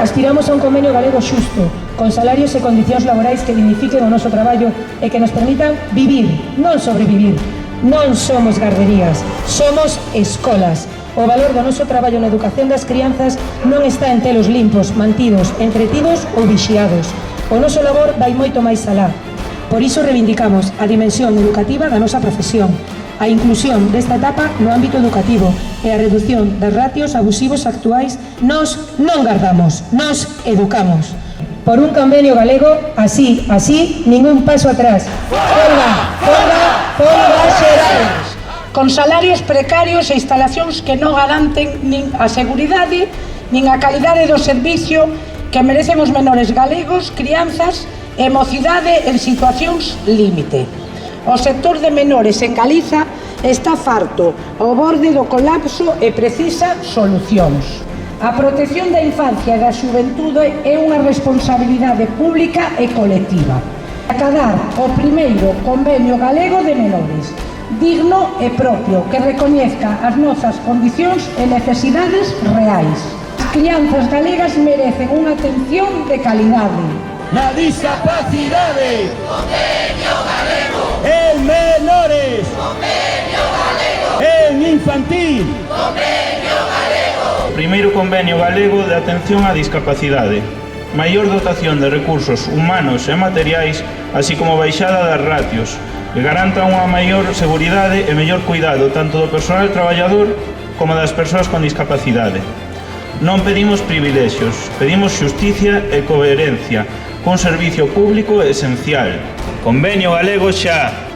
Aspiramos a un convenio galego xusto, con salarios e condicións laborais que dignifiquen o noso traballo e que nos permitan vivir, non sobrevivir. Non somos garderías, somos escolas. O valor do noso traballo na educación das crianzas non está en telos limpos, mantidos, entretidos ou vixiados. O noso labor vai moito máis alá. Por iso reivindicamos a dimensión educativa da nosa profesión, a inclusión desta etapa no ámbito educativo e a reducción das ratios abusivos actuais. Nós non gardamos, nós educamos. Por un convenio galego, así, ningún paso atrás. Folga xeral. Con salarios precarios e instalacións que non garanten nin a seguridade, nin a calidade do servicio que merecen os menores galegos, crianzas e mocidade en situacións límite. O sector de menores en Galiza está farto ao borde do colapso e precisa solucións. A protección da infancia e da xuventude é unha responsabilidade pública e colectiva. Acadar o primeiro convenio galego de menores, digno e propio, que recoñezca as nosas condicións e necesidades reais. As crianzas galegas merecen unha atención de calidade. Na discapacidade, convenio galego. En menores, convenio galego. En infantil, convenio galego. Primeiro convenio galego de atención á discapacidade. Maior dotación de recursos humanos e materiais, así como baixada das ratios, que garanta unha maior seguridade e mellor cuidado tanto do persoal traballador como das persoas con discapacidade. Non pedimos privilexios, pedimos xusticia e coherencia, cun servicio público esencial. Convenio galego xa!